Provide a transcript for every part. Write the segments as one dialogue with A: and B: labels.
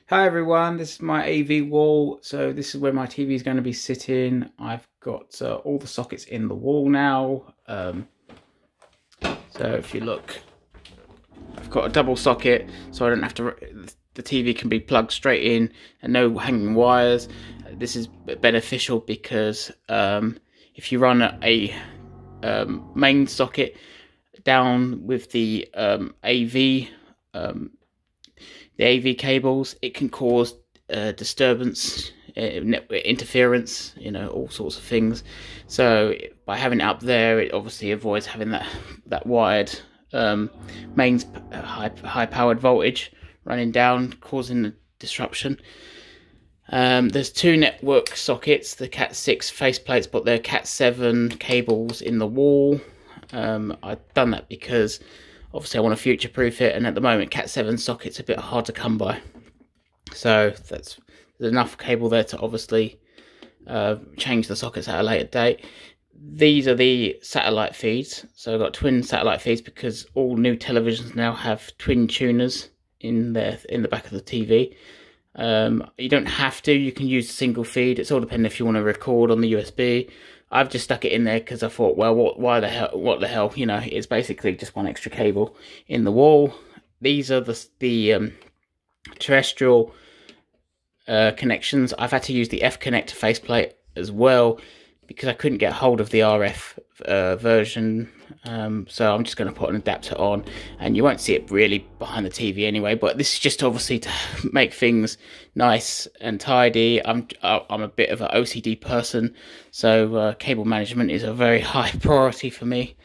A: Hi everyone, this is my AV wall. So this is where my TV is going to be sitting. I've got all the sockets in the wall now. So if you look, I've got a double socket, so I don't have to. The TV can be plugged straight in and no hanging wires. This is beneficial because if you run a main socket down with the AV cables, it can cause disturbance, interference, all sorts of things. So by having it up there, it obviously avoids having that wired mains high powered voltage running down, causing the disruption. There's two network sockets, the Cat 6 faceplates, but they're Cat 7 cables in the wall. I've done that because obviously I want to future-proof it, and at the moment Cat 7 socket's a bit hard to come by. So there's enough cable there to obviously change the sockets at a later date. These are the satellite feeds. So I've got twin satellite feeds because all new televisions now have twin tuners in the back of the TV. You don't have to, you can use a single feed. It's all dependent if you want to record on the USB. I've just stuck it in there because I thought, well, what the hell, it's basically just one extra cable in the wall. These are the terrestrial connections. I've had to use the F connector faceplate as well because I couldn't get hold of the RF version. So I'm just going to put an adapter on, and you won't see it really behind the TV anyway, but this is just obviously to make things nice and tidy. I'm a bit of an OCD person, so cable management is a very high priority for me.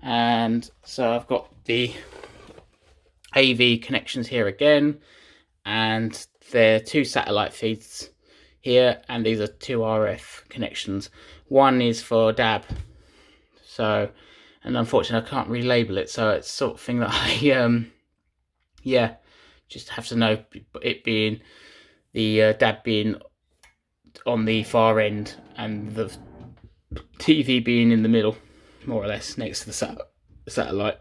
A: And so I've got the AV connections here again, and there are two satellite feeds here, and these are two RF connections. One is for DAB, and unfortunately I can't relabel it, so it's sort of thing that I just have to know it being the DAB being on the far end and the TV being in the middle, more or less next to the satellite.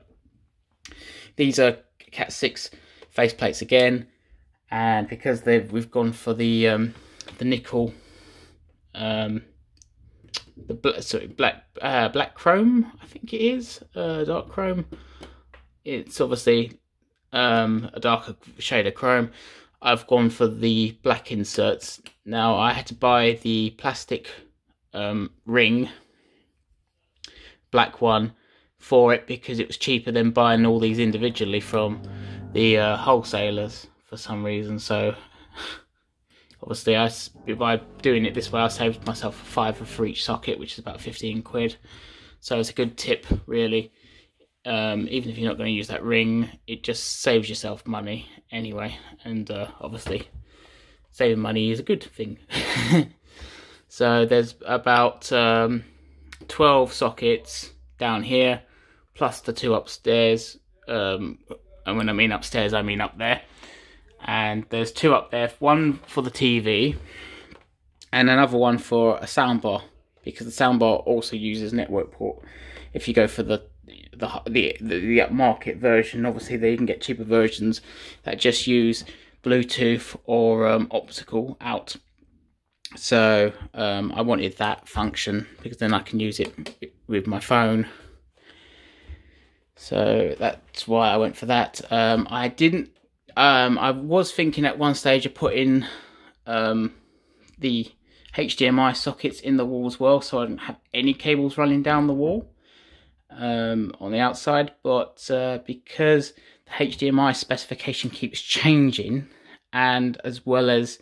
A: These are Cat 6 faceplates again, and because we've gone for the nickel, black chrome, I think it is, dark chrome. It's obviously a darker shade of chrome. I've gone for the black inserts. Now I had to buy the plastic ring, black one, for it because it was cheaper than buying all these individually from the wholesalers for some reason. So obviously, by doing it this way, I saved myself a £5 for each socket, which is about 15 quid. So it's a good tip, really. Even if you're not going to use that ring, it just saves yourself money anyway. And obviously, saving money is a good thing. So there's about 12 sockets down here, plus the two upstairs. And when I mean upstairs, I mean up there. And there's two up there, one for the TV and another one for a soundbar, because the soundbar also uses network port. If you go for the upmarket version, obviously they can get cheaper versions that just use Bluetooth or optical out. So I wanted that function because then I can use it with my phone. So that's why I went for that. I was thinking at one stage of putting the HDMI sockets in the wall as well, so I don't have any cables running down the wall on the outside. But because the HDMI specification keeps changing, and as well as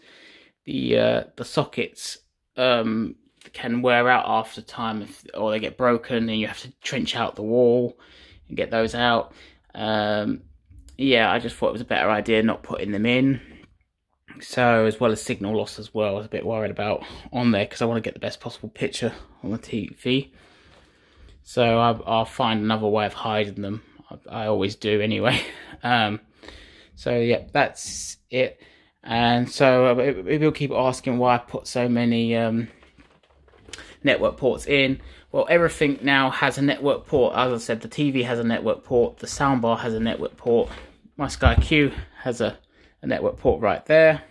A: the sockets can wear out after time, or they get broken, and you have to trench out the wall and get those out. Yeah, I just thought it was a better idea not putting them in. So, as well as signal loss as well, I was a bit worried about on there because I want to get the best possible picture on the TV. So I'll find another way of hiding them. I always do anyway. So yeah, that's it. And so people keep asking why I put so many network ports in. Well, everything now has a network port. As I said, the TV has a network port, the soundbar has a network port, my Sky Q has a a network port right there.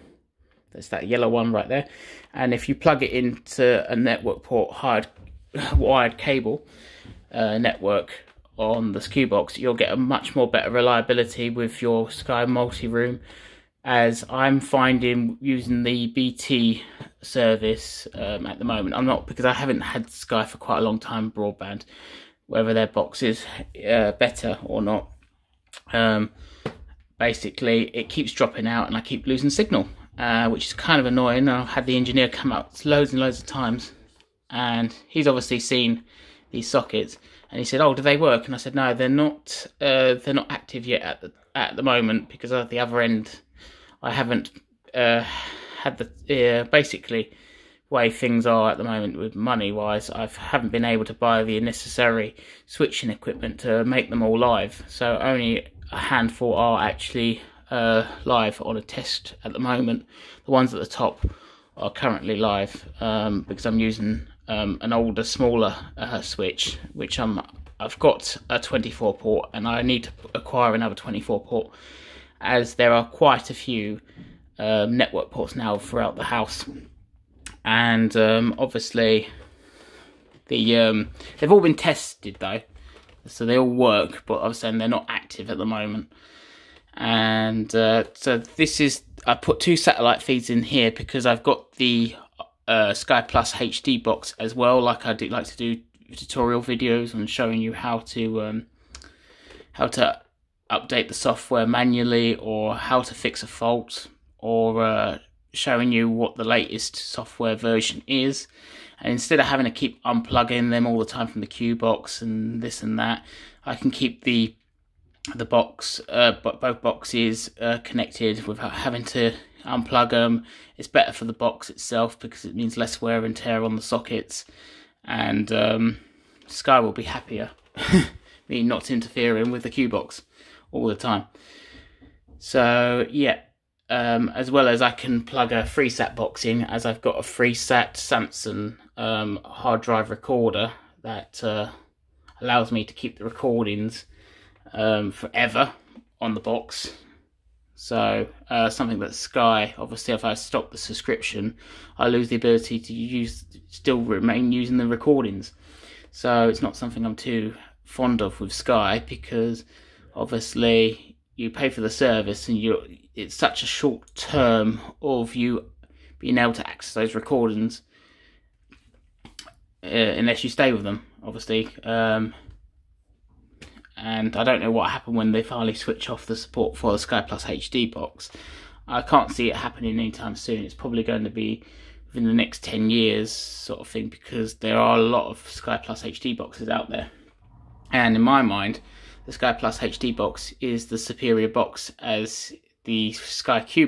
A: There's that yellow one right there. And if you plug it into a network port wired cable network on the SKU-Box, you'll get a much more better reliability with your Sky multi-room, as I'm finding using the BT service at the moment. I'm not, because I haven't had Sky for quite a long time, broadband, whether their box is better or not. Basically, it keeps dropping out and I keep losing signal, which is kind of annoying. I've had the engineer come out loads and loads of times, and he's obviously seen these sockets, and he said, "Oh, do they work?" And I said, "No, they're not. They're not active yet at the moment, because at the other end, I haven't had the basically way things are at the moment with money wise. I haven't been able to buy the necessary switching equipment to make them all live. So only a handful are actually live on a test at the moment. The ones at the top are currently live because I'm using an older, smaller switch, which I've got a 24 port, and I need to acquire another 24 port, as there are quite a few network ports now throughout the house. And obviously they've all been tested though, so they all work, but obviously they're not active at the moment. And so this is, I put 2 satellite feeds in here because I've got the Sky Plus HD box as well. Like I do like to do tutorial videos on showing you how to update the software manually, or how to fix a fault, or showing you what the latest software version is. And instead of having to keep unplugging them all the time from the SKU-Box and this and that, I can keep the box, both boxes connected without having to unplug them. It's better for the box itself because it means less wear and tear on the sockets, and Sky will be happier me not interfering with the SKU-Box all the time. So yeah, as well as I can plug a FreeSat box in, as I've got a FreeSat Samsung hard drive recorder that allows me to keep the recordings forever on the box. So something that Sky, obviously if I stop the subscription, I lose the ability to still remain using the recordings. So it's not something I'm too fond of with Sky, because obviously you pay for the service and it's such a short term of you being able to access those recordings unless you stay with them, obviously. And I don't know what happened when they finally switch off the support for the Sky Plus HD box. I can't see it happening anytime soon. It's probably going to be within the next 10 years sort of thing, because there are a lot of Sky Plus HD boxes out there. And in my mind, the Sky Plus HD box is the superior box, as the Sky Q